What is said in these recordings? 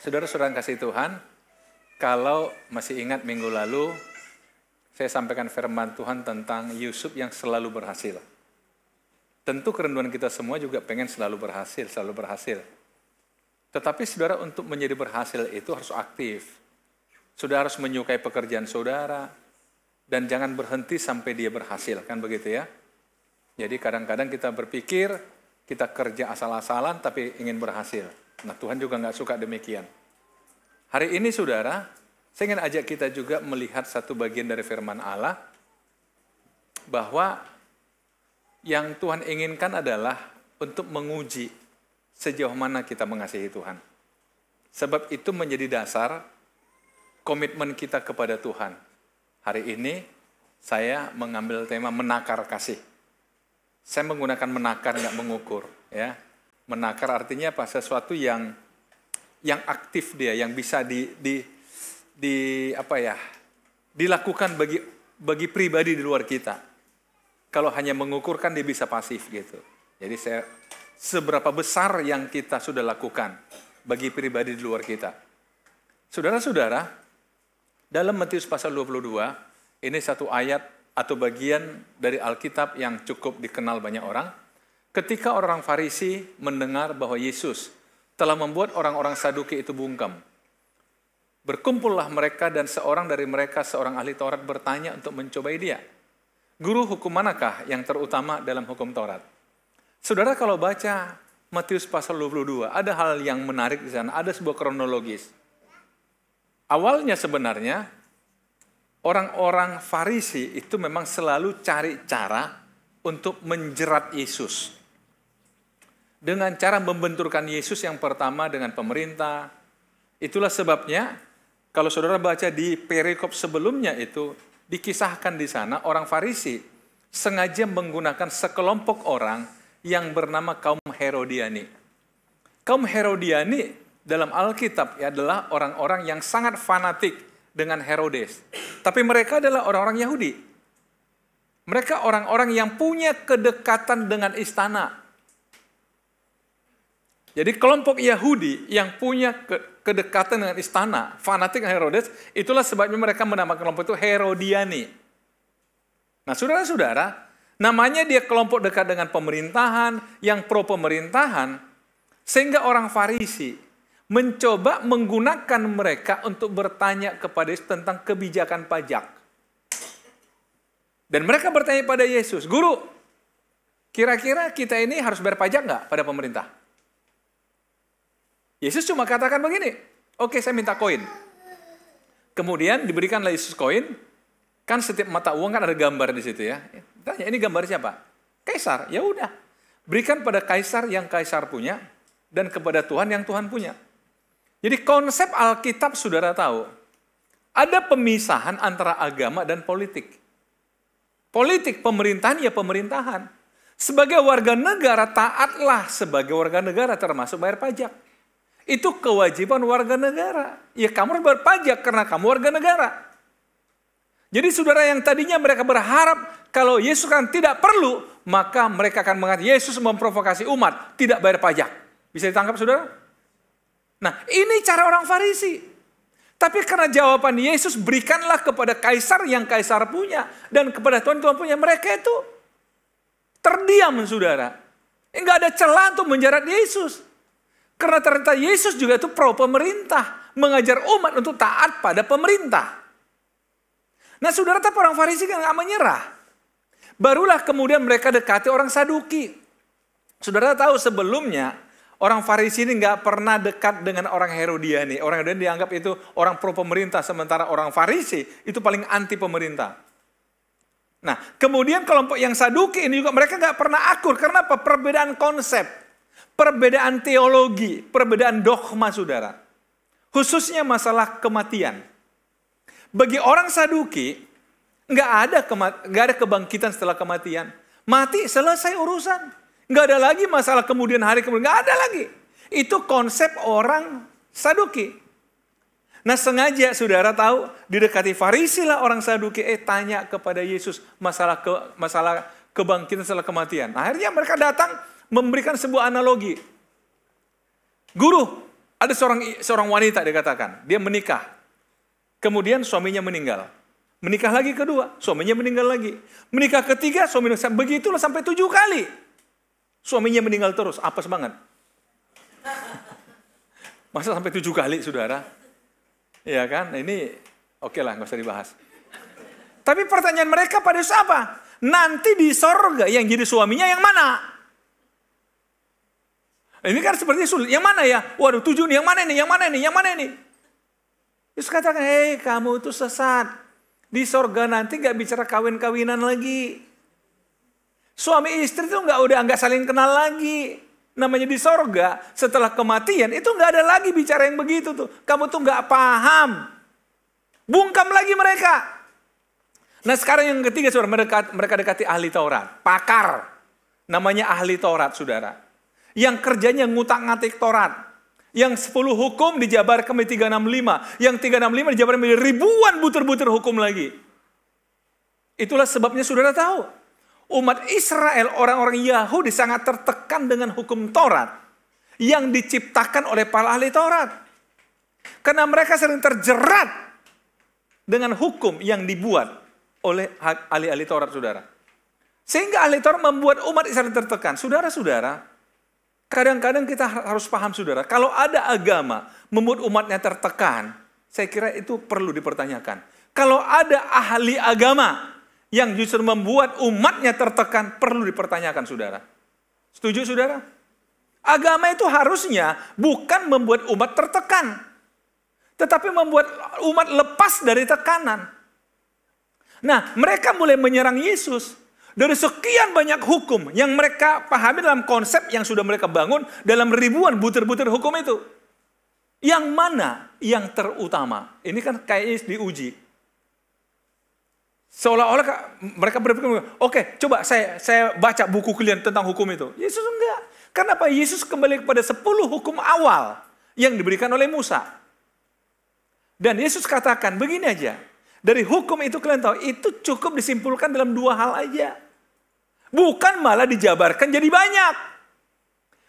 Saudara-saudara kasih Tuhan, kalau masih ingat minggu lalu, saya sampaikan firman Tuhan tentang Yusuf yang selalu berhasil. Tentu kerinduan kita semua juga pengen selalu berhasil. Tetapi saudara untuk menjadi berhasil itu harus aktif. Saudara harus menyukai pekerjaan saudara, dan jangan berhenti sampai dia berhasil, kan begitu ya? Jadi kadang-kadang kita berpikir, kita kerja asal-asalan tapi ingin berhasil. Nah Tuhan juga nggak suka demikian. Hari ini saudara, saya ingin ajak kita juga melihat satu bagian dari firman Allah, bahwa yang Tuhan inginkan adalah untuk menguji sejauh mana kita mengasihi Tuhan. Sebab itu menjadi dasar komitmen kita kepada Tuhan. Hari ini saya mengambil tema menakar kasih. Saya menggunakan menakar, nggak mengukur. Ya. Menakar artinya apa? Sesuatu yang aktif dia, yang bisa dilakukan bagi pribadi di luar kita. Kalau hanya mengukur kan dia bisa pasif gitu. Jadi seberapa besar yang kita sudah lakukan bagi pribadi di luar kita. Saudara-saudara, dalam Matius pasal 22, ini satu ayat atau bagian dari Alkitab yang cukup dikenal banyak orang. Ketika orang Farisi mendengar bahwa Yesus telah membuat orang-orang Saduki itu bungkam, berkumpullah mereka dan seorang dari mereka, seorang ahli Taurat, bertanya untuk mencobai dia. Guru, hukum manakah yang terutama dalam hukum Taurat? Saudara kalau baca Matius pasal 22, ada hal yang menarik di sana, ada sebuah kronologis. Awalnya sebenarnya, orang-orang Farisi itu memang selalu cari cara untuk menjerat Yesus. Dengan cara membenturkan Yesus yang pertama dengan pemerintah. Itulah sebabnya, kalau saudara baca di perikop sebelumnya itu, dikisahkan di sana orang Farisi sengaja menggunakan sekelompok orang yang bernama kaum Herodiani. Kaum Herodiani dalam Alkitab adalah orang-orang yang sangat fanatik dengan Herodes. Tapi mereka adalah orang-orang Yahudi. Mereka orang-orang yang punya kedekatan dengan istana. Jadi kelompok Yahudi yang punya kedekatan dengan istana, fanatik Herodes, itulah sebabnya mereka menamakan kelompok itu Herodiani. Nah saudara-saudara, namanya dia kelompok dekat dengan pemerintahan, yang pro pemerintahan, sehingga orang Farisi mencoba menggunakan mereka untuk bertanya kepada Yesus tentang kebijakan pajak. Dan mereka bertanya pada Yesus, Guru, kira-kira kita ini harus bayar pajak nggak pada pemerintah? Yesus cuma katakan begini, oke saya minta koin. Kemudian diberikanlah Yesus koin, kan setiap mata uang kan ada gambar di situ ya. Tanya, ini gambar siapa? Kaisar, ya udah. Berikan pada Kaisar yang Kaisar punya, dan kepada Tuhan yang Tuhan punya. Jadi konsep Alkitab saudara tahu, ada pemisahan antara agama dan politik. Politik, pemerintahan ya pemerintahan. Sebagai warga negara, taatlah sebagai warga negara termasuk bayar pajak. Itu kewajiban warga negara. Ya kamu harus bayar pajak karena kamu warga negara. Jadi saudara yang tadinya mereka berharap kalau Yesus kan tidak perlu, maka mereka akan mengatakan Yesus memprovokasi umat, tidak bayar pajak. Bisa ditangkap saudara? Nah ini cara orang Farisi. Tapi karena jawaban Yesus, berikanlah kepada Kaisar yang Kaisar punya, dan kepada Tuhan Tuhan punya, mereka itu terdiam saudara. Enggak ada celah untuk menjerat Yesus. Karena ternyata Yesus juga itu pro pemerintah, mengajar umat untuk taat pada pemerintah. Nah saudara, tapi orang Farisi kan nggak menyerah. Barulah kemudian mereka dekati orang Saduki. Saudara tahu sebelumnya, orang Farisi ini nggak pernah dekat dengan orang Herodiani. Orang Herodiani dianggap itu orang pro pemerintah, sementara orang Farisi itu paling anti pemerintah. Nah kemudian kelompok yang Saduki ini juga mereka nggak pernah akur. Karena apa? Perbedaan konsep. Perbedaan teologi, perbedaan dogma saudara. Khususnya masalah kematian. Bagi orang Saduki, nggak ada kebangkitan setelah kematian. Mati, selesai urusan. Nggak ada lagi masalah kemudian hari kemudian, nggak ada lagi. Itu konsep orang Saduki. Nah sengaja saudara tahu, didekati Farisi lah orang Saduki, tanya kepada Yesus masalah kebangkitan setelah kematian. Akhirnya mereka datang, memberikan sebuah analogi. Guru, Ada seorang wanita dikatakan, dia menikah. Kemudian suaminya meninggal. Menikah lagi kedua, suaminya meninggal lagi. Menikah ketiga, suaminya begitulah sampai 7 kali. Suaminya meninggal terus, apes banget. Masa sampai 7 kali, saudara? Ya kan, ini oke lah, nggak usah dibahas. Tapi pertanyaan mereka pada Yesus apa? Nanti di sorga yang jadi suaminya yang mana? Ini kan seperti sulit. Yang mana ya? Waduh, 7 nih, yang mana nih? Yang mana nih? Yang mana nih? Yesus katakan, hei kamu itu sesat. Di sorga nanti nggak bicara kawin-kawinan lagi. Suami istri itu nggak saling kenal lagi. Namanya di sorga, setelah kematian itu nggak ada lagi bicara yang begitu tuh. Kamu tuh nggak paham. Bungkam lagi mereka. Nah sekarang yang ketiga, saudara, mereka dekati ahli Taurat. Pakar. Namanya ahli Taurat, saudara. Yang kerjanya ngutak-ngatik Taurat. Yang 10 hukum dijabarkan menjadi 365. Yang 365 dijabarkan menjadi ribuan butir-butir hukum lagi. Itulah sebabnya saudara tahu. Umat Israel, orang-orang Yahudi sangat tertekan dengan hukum Taurat. Yang diciptakan oleh para ahli Taurat. Karena mereka sering terjerat dengan hukum yang dibuat oleh ahli-ahli Taurat, saudara. Sehingga ahli Taurat membuat umat Israel tertekan. Saudara-saudara, kadang-kadang kita harus paham, saudara, kalau ada agama membuat umatnya tertekan, saya kira itu perlu dipertanyakan. Kalau ada ahli agama yang justru membuat umatnya tertekan, perlu dipertanyakan, saudara. Setuju, saudara? Agama itu harusnya bukan membuat umat tertekan, tetapi membuat umat lepas dari tekanan. Nah, mereka mulai menyerang Yesus. Dari sekian banyak hukum yang mereka pahami dalam konsep yang sudah mereka bangun dalam ribuan butir-butir hukum itu. Yang mana yang terutama? Ini kan kayaknya diuji. Seolah-olah mereka berpikir, oke, coba saya baca buku kalian tentang hukum itu. Yesus enggak. Kenapa? Yesus kembali kepada 10 hukum awal yang diberikan oleh Musa. Dan Yesus katakan, begini aja. Dari hukum itu kalian tahu, itu cukup disimpulkan dalam 2 hal aja. Bukan malah dijabarkan jadi banyak.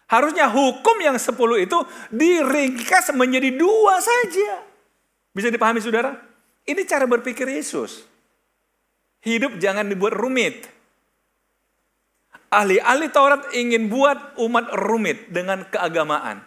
Harusnya hukum yang 10 itu diringkas menjadi 2 saja. Bisa dipahami, saudara? Ini cara berpikir Yesus. Hidup jangan dibuat rumit. Ahli-ahli Taurat ingin buat umat rumit dengan keagamaan.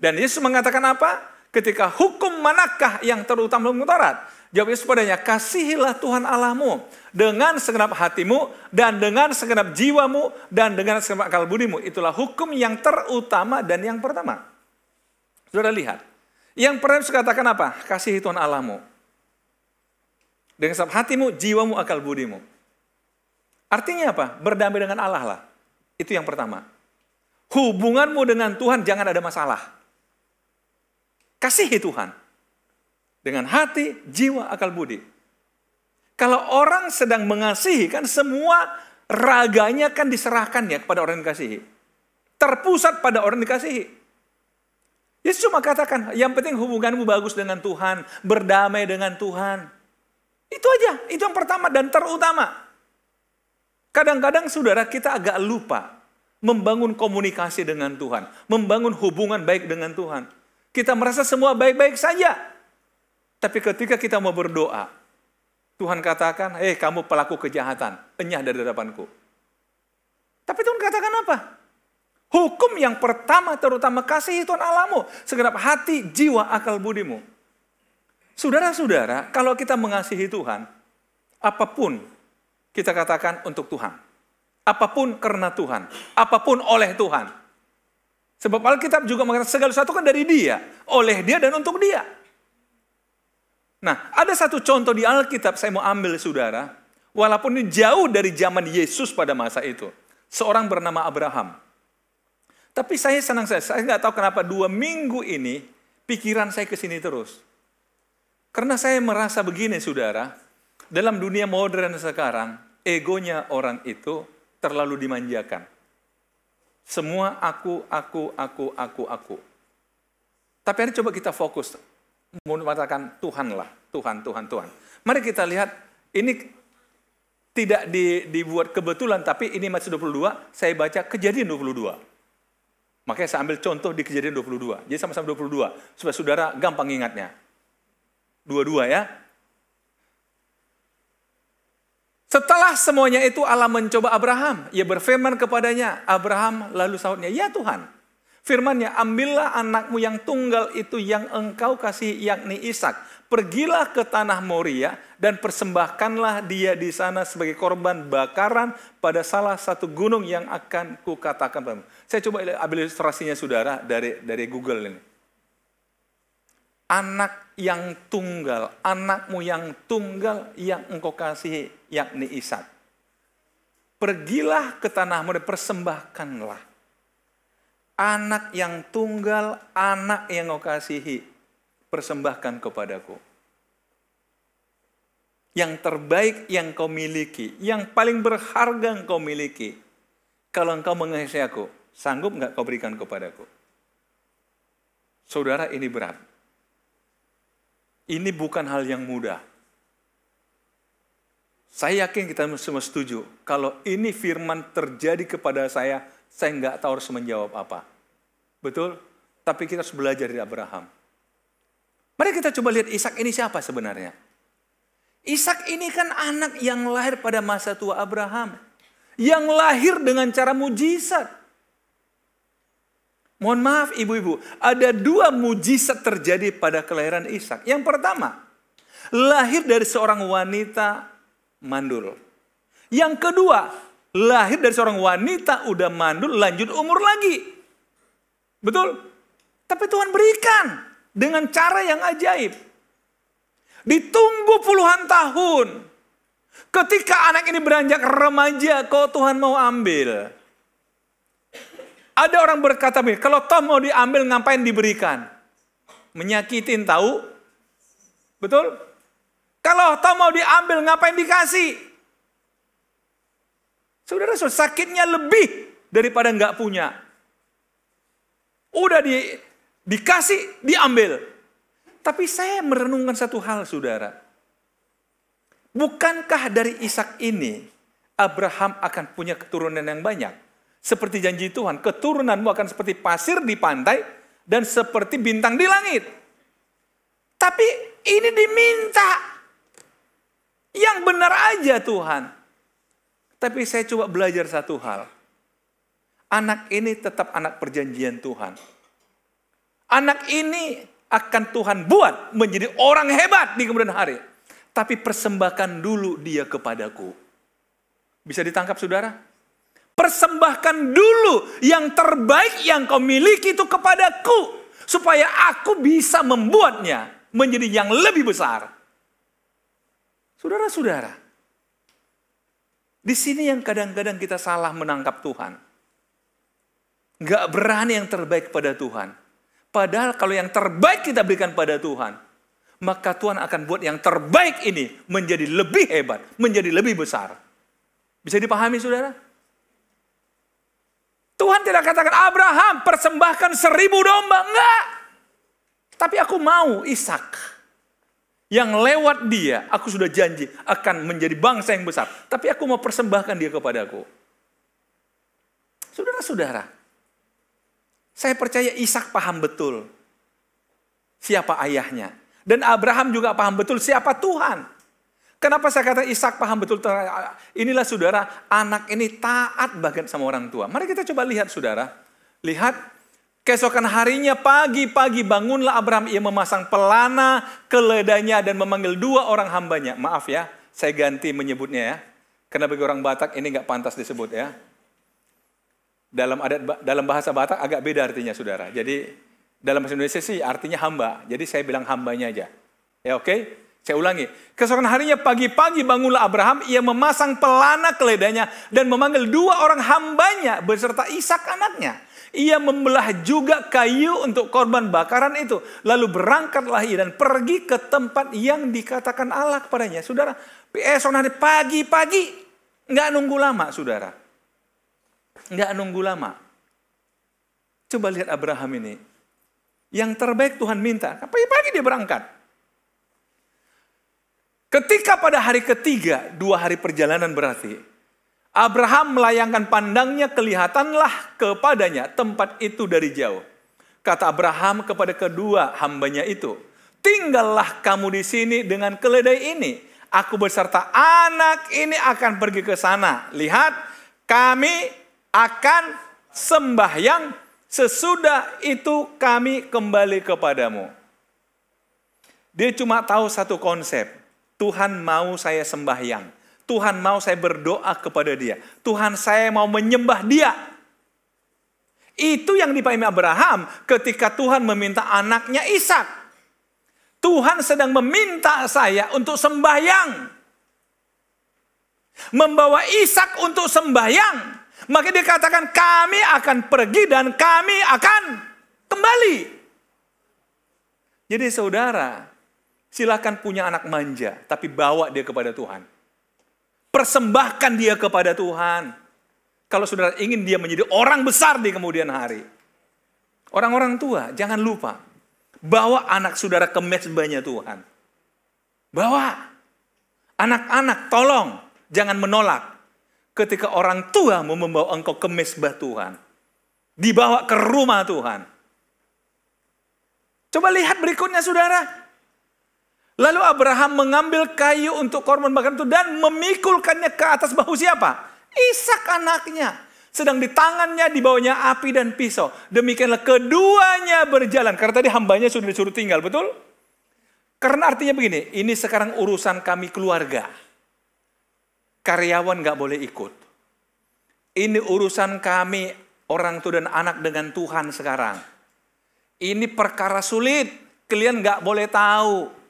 Dan Yesus mengatakan apa? Ketika hukum manakah yang terutama dalam Taurat? Jawab Yesus padanya, kasihilah Tuhan Allahmu dengan segenap hatimu dan dengan segenap jiwamu dan dengan segenap akal budimu. Itulah hukum yang terutama dan yang pertama. Saudara lihat. Yang pertama Yesus katakan apa? Kasihi Tuhan Allahmu. Dengan segenap hatimu, jiwamu, akal budimu. Artinya apa? Berdamai dengan Allah lah. Itu yang pertama. Hubunganmu dengan Tuhan jangan ada masalah. Kasihi Tuhan. Dengan hati, jiwa, akal budi. Kalau orang sedang mengasihi, kan semua raganya kan diserahkannya kepada orang yang dikasihi. Terpusat pada orang yang dikasihi. Yesus cuma katakan, yang penting hubunganmu bagus dengan Tuhan, berdamai dengan Tuhan. Itu aja, itu yang pertama dan terutama. Kadang-kadang saudara kita agak lupa membangun komunikasi dengan Tuhan, membangun hubungan baik dengan Tuhan. Kita merasa semua baik-baik saja. Tapi ketika kita mau berdoa, Tuhan katakan, kamu pelaku kejahatan, enyah dari hadapanku. Tapi Tuhan katakan apa? Hukum yang pertama terutama kasihi Tuhan Allahmu, segenap hati, jiwa, akal budimu. Saudara-saudara, kalau kita mengasihi Tuhan, apapun kita katakan untuk Tuhan. Apapun karena Tuhan, apapun oleh Tuhan. Sebab Alkitab juga mengatakan segala sesuatu kan dari Dia, oleh Dia dan untuk Dia. Nah, ada satu contoh di Alkitab saya mau ambil, saudara. Walaupun ini jauh dari zaman Yesus pada masa itu. Seorang bernama Abraham. Tapi saya senang, saya nggak tahu kenapa 2 minggu ini pikiran saya ke sini terus. Karena saya merasa begini, saudara. Dalam dunia modern sekarang, egonya orang itu terlalu dimanjakan. Semua aku. Tapi hari coba kita fokus. Mengatakan Tuhanlah, Tuhan. Mari kita lihat, ini tidak dibuat kebetulan, tapi ini Mazmur 22, saya baca Kejadian 22. Makanya saya ambil contoh di Kejadian 22. Jadi sama-sama 22, supaya saudara gampang ingatnya. 22 ya. Setelah semuanya itu Allah mencoba Abraham. Ia berfirman kepadanya, Abraham, lalu sahutnya, ya Tuhan. Firman-Nya, ambillah anakmu yang tunggal itu yang engkau kasih, yakni Ishak. Pergilah ke tanah Moria dan persembahkanlah dia di sana sebagai korban bakaran pada salah satu gunung yang akan kukatakan padamu. Saya coba ambil ilustrasinya saudara dari Google ini. Anak yang tunggal, anakmu yang tunggal yang engkau kasih, yakni Ishak. Pergilah ke tanah Moria, persembahkanlah. Anak yang tunggal, anak yang engkau kasihi, persembahkan kepadaku. Yang terbaik yang kau miliki, yang paling berharga yang kau miliki. Kalau engkau mengasihi aku, sanggup nggak kau berikan kepadaku? Saudara, ini berat. Ini bukan hal yang mudah. Saya yakin kita semua setuju. Kalau ini firman terjadi kepada saya nggak tahu harus menjawab apa. Betul? Tapi kita harus belajar dari Abraham. Mari kita coba lihat Ishak ini siapa sebenarnya. Ishak ini kan anak yang lahir pada masa tua Abraham. Yang lahir dengan cara mujizat. Mohon maaf ibu-ibu, ada 2 mujizat terjadi pada kelahiran Ishak. Yang pertama, lahir dari seorang wanita mandul. Yang kedua, lahir dari seorang wanita udah mandul, lanjut umur lagi. Betul? Tapi Tuhan berikan dengan cara yang ajaib. Ditunggu puluhan tahun. Ketika anak ini beranjak remaja, kok Tuhan mau ambil? Ada orang berkata, kalau toh mau diambil ngapain diberikan? Menyakitin tahu? Betul? Kalau toh mau diambil ngapain dikasih? Saudara, sakitnya lebih daripada nggak punya. Udah dikasih, diambil. Tapi saya merenungkan satu hal, saudara. Bukankah dari Ishak ini, Abraham akan punya keturunan yang banyak? Seperti janji Tuhan, keturunanmu akan seperti pasir di pantai dan seperti bintang di langit. Tapi ini diminta. Yang benar aja Tuhan. Tapi saya coba belajar satu hal. Anak ini tetap anak perjanjian Tuhan. Anak ini akan Tuhan buat menjadi orang hebat di kemudian hari. Tapi persembahkan dulu dia kepadaku. Bisa ditangkap saudara? Persembahkan dulu yang terbaik yang kau miliki itu kepadaku. Supaya aku bisa membuatnya menjadi yang lebih besar. Saudara-saudara. Di sini yang kadang-kadang kita salah menangkap Tuhan. Nggak berani yang terbaik pada Tuhan. Padahal kalau yang terbaik kita berikan pada Tuhan. Maka Tuhan akan buat yang terbaik ini menjadi lebih hebat. Menjadi lebih besar. Bisa dipahami saudara? Tuhan tidak katakan, Abraham persembahkan 1000 domba. Enggak. Tapi aku mau Ishak. Yang lewat dia, aku sudah janji akan menjadi bangsa yang besar. Tapi aku mau persembahkan dia kepadaku. Saudara-saudara, saya percaya Ishak paham betul siapa ayahnya. Dan Abraham juga paham betul siapa Tuhan. Kenapa saya kata Ishak paham betul? Inilah saudara, anak ini taat banget sama orang tua. Mari kita coba lihat saudara. Lihat, keesokan harinya pagi-pagi bangunlah Abraham. Ia memasang pelana keledanya dan memanggil 2 orang hambanya. Maaf ya, saya ganti menyebutnya ya. Karena bagi orang Batak ini nggak pantas disebut ya. Dalam bahasa Batak agak beda artinya saudara. Jadi dalam bahasa Indonesia sih artinya hamba. Jadi saya bilang hambanya aja. Ya oke? Saya ulangi. Keesokan harinya pagi-pagi bangunlah Abraham. Ia memasang pelana keledanya dan memanggil 2 orang hambanya beserta Ishak anaknya. Ia membelah juga kayu untuk korban bakaran itu. Lalu berangkatlah ia dan pergi ke tempat yang dikatakan Allah kepadanya. Saudara, esok hari pagi-pagi. Nggak nunggu lama, saudara. Nggak nunggu lama. Coba lihat Abraham ini. Yang terbaik Tuhan minta. Pagi-pagi dia berangkat. Ketika pada hari ketiga, 2 hari perjalanan berarti. Abraham melayangkan pandangnya, kelihatanlah kepadanya tempat itu dari jauh. Kata Abraham kepada kedua hambanya itu, tinggallah kamu di sini dengan keledai ini. Aku beserta anak ini akan pergi ke sana. Lihat, kami akan sembahyang, sesudah itu kami kembali kepadamu. Dia cuma tahu satu konsep. Tuhan mau saya sembahyang. Tuhan mau saya berdoa kepada dia. Tuhan saya mau menyembah dia. Itu yang dipahami Abraham ketika Tuhan meminta anaknya Ishak. Tuhan sedang meminta saya untuk sembahyang. Membawa Ishak untuk sembahyang. Maka dia katakan kami akan pergi dan kami akan kembali. Jadi saudara, silakan punya anak manja, tapi bawa dia kepada Tuhan. Persembahkan dia kepada Tuhan. Kalau saudara ingin dia menjadi orang besar di kemudian hari. Orang-orang tua, jangan lupa. Bawa anak saudara ke mezbahnya Tuhan. Bawa. Anak-anak, tolong. Jangan menolak. Ketika orang tua mau membawa engkau ke mezbah Tuhan. Dibawa ke rumah Tuhan. Coba lihat berikutnya saudara. Lalu Abraham mengambil kayu untuk korban bakaran itu dan memikulkannya ke atas bahu siapa? Ishak anaknya. Sedang di tangannya dibawanya api dan pisau. Demikianlah keduanya berjalan. Karena tadi hambanya sudah disuruh tinggal, betul? Karena artinya begini, ini sekarang urusan kami keluarga. Karyawan gak boleh ikut. Ini urusan kami orang tua dan anak dengan Tuhan sekarang. Ini perkara sulit. Kalian gak boleh tahu.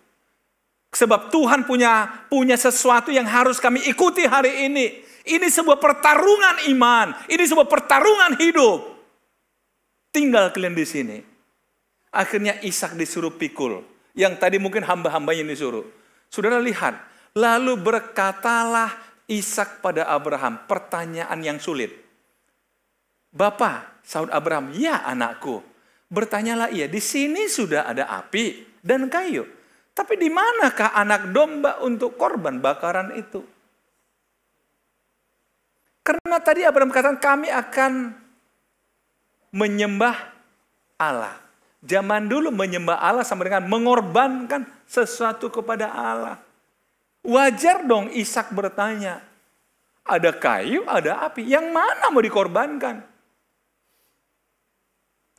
Sebab Tuhan punya sesuatu yang harus kami ikuti hari ini. Ini sebuah pertarungan iman. Ini sebuah pertarungan hidup. Tinggal kalian di sini. Akhirnya Ishak disuruh pikul. Yang tadi mungkin hamba-hambanya disuruh. Saudara lihat. Lalu berkatalah Ishak pada Abraham. Pertanyaan yang sulit. Bapa, sahut Abraham, ya anakku. Bertanyalah ia, di sini sudah ada api dan kayu. Tapi di manakah anak domba untuk korban bakaran itu? Karena tadi Abraham katakan kami akan menyembah Allah. Zaman dulu menyembah Allah sama dengan mengorbankan sesuatu kepada Allah. Wajar dong Ishak bertanya. Ada kayu, ada api. Yang mana mau dikorbankan?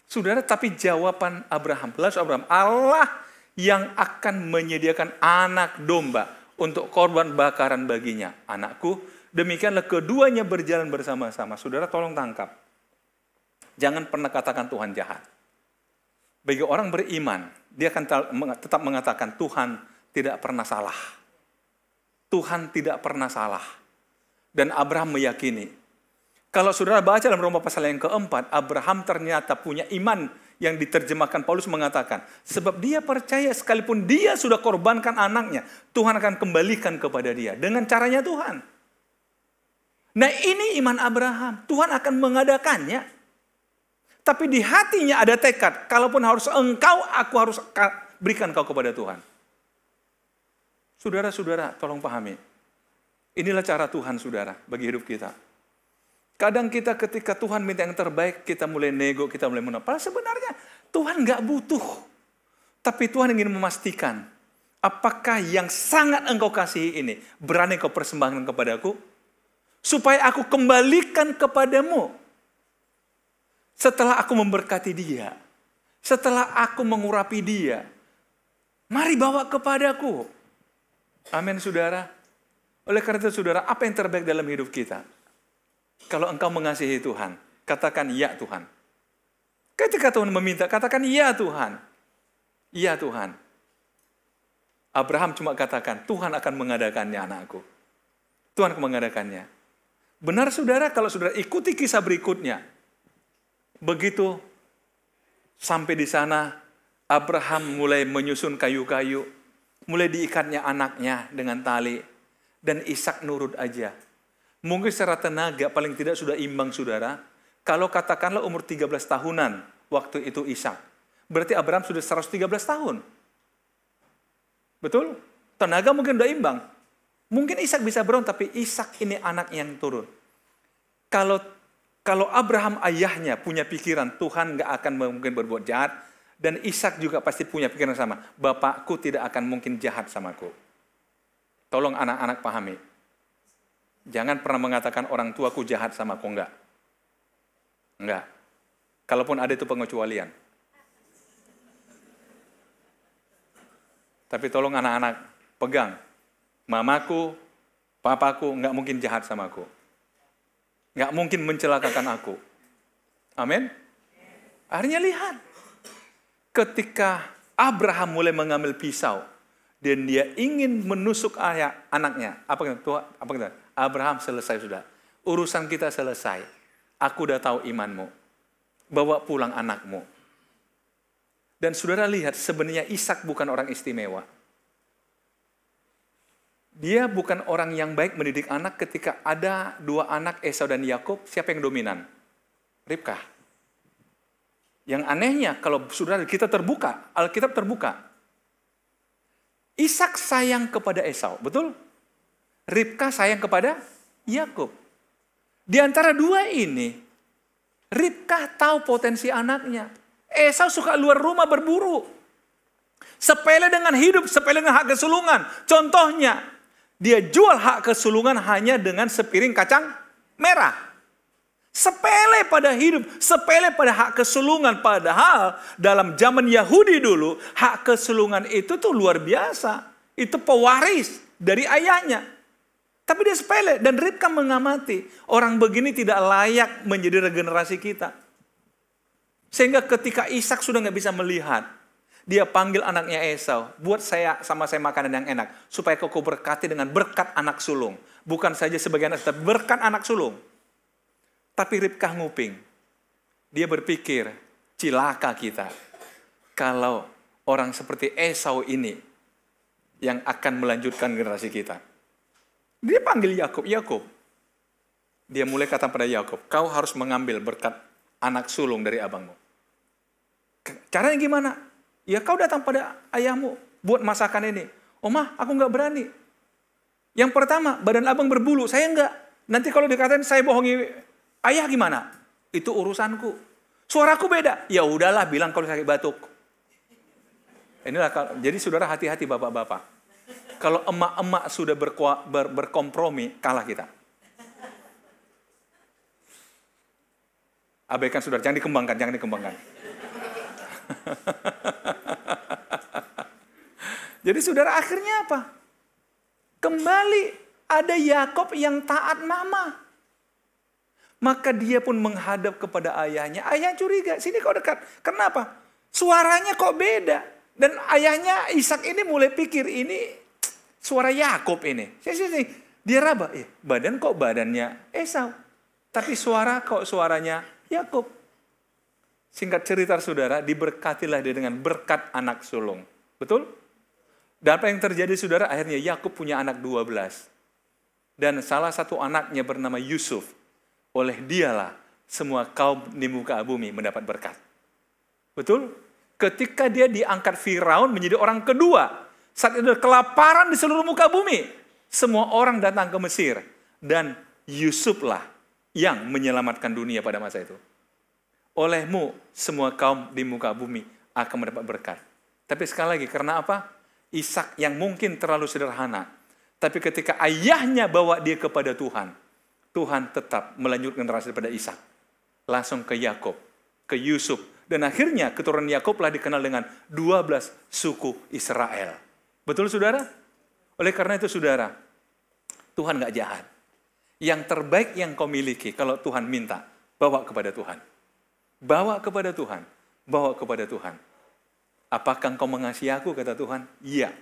Saudara, tapi jawaban Abraham. Lalu Abraham, Allah yang akan menyediakan anak domba untuk korban bakaran baginya. Anakku, demikianlah keduanya berjalan bersama-sama. Saudara tolong tangkap. Jangan pernah katakan Tuhan jahat. Bagi orang beriman, dia akan tetap mengatakan Tuhan tidak pernah salah. Tuhan tidak pernah salah. Dan Abraham meyakini. Kalau saudara baca dalam Roma pasal yang keempat, Abraham ternyata punya iman yang diterjemahkan Paulus mengatakan, sebab dia percaya sekalipun dia sudah korbankan anaknya, Tuhan akan kembalikan kepada dia dengan caranya Tuhan. Nah ini iman Abraham, Tuhan akan mengadakannya. Tapi di hatinya ada tekad, kalaupun harus engkau, aku harus berikan kau kepada Tuhan. Saudara-saudara, tolong pahami. Inilah cara Tuhan saudara bagi hidup kita. Kadang kita ketika Tuhan minta yang terbaik, kita mulai nego, kita mulai menolak. Padahal sebenarnya Tuhan gak butuh. Tapi Tuhan ingin memastikan, apakah yang sangat engkau kasihi ini, berani kau persembahkan kepadaku? Supaya aku kembalikan kepadamu. Setelah aku memberkati dia, setelah aku mengurapi dia, mari bawa kepadaku. Amin saudara. Oleh karena itu saudara, apa yang terbaik dalam hidup kita? Kalau engkau mengasihi Tuhan, katakan ya Tuhan. Ketika Tuhan meminta, katakan ya Tuhan. Ya Tuhan. Abraham cuma katakan, Tuhan akan mengadakannya anakku. Tuhan akan mengadakannya. Benar saudara, kalau saudara ikuti kisah berikutnya. Begitu sampai di sana, Abraham mulai menyusun kayu-kayu. Mulai diikatnya anaknya dengan tali. Dan Ishak nurut aja. Mungkin secara tenaga paling tidak sudah imbang saudara. Kalau katakanlah umur 13 tahunan waktu itu Ishak. Berarti Abraham sudah 113 tahun. Betul? Tenaga mungkin sudah imbang. Mungkin Ishak bisa beron, tapi Ishak ini anak yang turun. Kalau kalau Abraham ayahnya punya pikiran Tuhan nggak akan mungkin berbuat jahat, dan Ishak juga pasti punya pikiran sama, bapakku tidak akan mungkin jahat samaku. Tolong anak-anak pahami. Jangan pernah mengatakan orang tuaku jahat samaku, enggak. Enggak. Kalaupun ada itu pengecualian. Tapi tolong anak-anak pegang. Mamaku, papaku enggak mungkin jahat samaku. Enggak mungkin mencelakakan aku. Amin. Akhirnya lihat. Ketika Abraham mulai mengambil pisau dan dia ingin menusuk anaknya, apa kata? Abraham, selesai sudah. Urusan kita selesai. Aku udah tahu imanmu. Bawa pulang anakmu. Dan saudara lihat, sebenarnya Ishak bukan orang istimewa. Dia bukan orang yang baik mendidik anak ketika ada dua anak, Esau dan Yakub. Siapa yang dominan? Ribkah. Yang anehnya, kalau saudara kita terbuka, Alkitab terbuka. Ishak sayang kepada Esau, betul? Ribkah sayang kepada Yakub. Di antara dua ini, Ribkah tahu potensi anaknya. Esau suka luar rumah berburu. Sepele dengan hidup, sepele dengan hak kesulungan. Contohnya, dia jual hak kesulungan hanya dengan sepiring kacang merah. Sepele pada hidup, sepele pada hak kesulungan. Padahal dalam zaman Yahudi dulu, hak kesulungan itu tuh luar biasa. Itu pewaris dari ayahnya. Tapi dia sepele, dan Ribkah mengamati. Orang begini tidak layak menjadi regenerasi kita. Sehingga ketika Ishak sudah nggak bisa melihat, dia panggil anaknya Esau, buat sama saya makanan yang enak, supaya kau berkati dengan berkat anak sulung. Bukan saja sebagai anak, tapi berkat anak sulung. Tapi Ribkah nguping. Dia berpikir, cilaka kita kalau orang seperti Esau ini yang akan melanjutkan generasi kita. Dia panggil Yakub, Yakub. Dia mulai kata pada Yakub, kau harus mengambil berkat anak sulung dari abangmu. Caranya gimana? Ya kau datang pada ayahmu, buat masakan ini. Omah, aku nggak berani. Yang pertama, badan abang berbulu, saya nggak. Nanti kalau dikatain saya bohongi ayah gimana? Itu urusanku. Suaraku beda. Ya udahlah, bilang kalau sakit batuk. Inilah, jadi saudara hati-hati bapak-bapak. Kalau emak-emak sudah berkompromi, kalah kita. Abaikan saudara, jangan dikembangkan, jangan dikembangkan. Jadi saudara, akhirnya apa? Kembali ada Yakub yang taat mama. Maka dia pun menghadap kepada ayahnya. Ayah curiga, sini kau dekat. Kenapa? Suaranya kok beda. Dan ayahnya Ishak ini mulai pikir, ini suara Yakub ini. Sini. Dia raba, badan kok badannya Esau. Tapi suara kok suaranya Yakub. Singkat cerita saudara, diberkatilah dia dengan berkat anak sulung. Betul? Dan apa yang terjadi saudara? Akhirnya Yakub punya anak 12. Dan salah satu anaknya bernama Yusuf. Oleh dialah semua kaum di muka bumi mendapat berkat. Betul? Ketika dia diangkat Firaun menjadi orang kedua. Saat itu kelaparan di seluruh muka bumi. Semua orang datang ke Mesir. Dan Yusuflah yang menyelamatkan dunia pada masa itu. Olehmu semua kaum di muka bumi akan mendapat berkat. Tapi sekali lagi, karena apa? Ishak yang mungkin terlalu sederhana. Tapi ketika ayahnya bawa dia kepada Tuhan, Tuhan tetap melanjutkan generasi daripada Ishak. Langsung ke Yakub, ke Yusuf. Dan akhirnya keturunan Yakublah dikenal dengan 12 suku Israel. Betul saudara? Oleh karena itu saudara, Tuhan gak jahat. Yang terbaik yang kau miliki, kalau Tuhan minta, bawa kepada Tuhan. Bawa kepada Tuhan. Bawa kepada Tuhan. Apakah engkau mengasihi aku, kata Tuhan? Iya.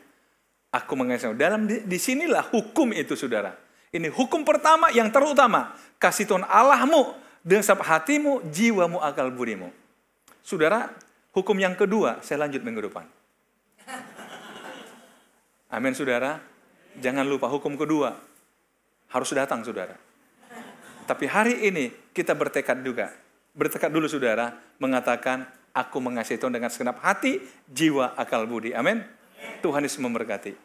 Aku mengasihi. Dalam disinilah hukum itu saudara. Ini hukum pertama yang terutama. Kasih Tuhan Allahmu dengan sebab hatimu, jiwamu, akal budimu. Saudara, hukum yang kedua, saya lanjut minggu depan. Amin saudara. Jangan lupa hukum kedua. Harus datang saudara. Tapi hari ini kita bertekad juga. Bertekad dulu saudara, mengatakan, aku mengasihi Tuhan dengan segenap hati, jiwa, akal budi. Amin. Tuhan Yesus memberkati.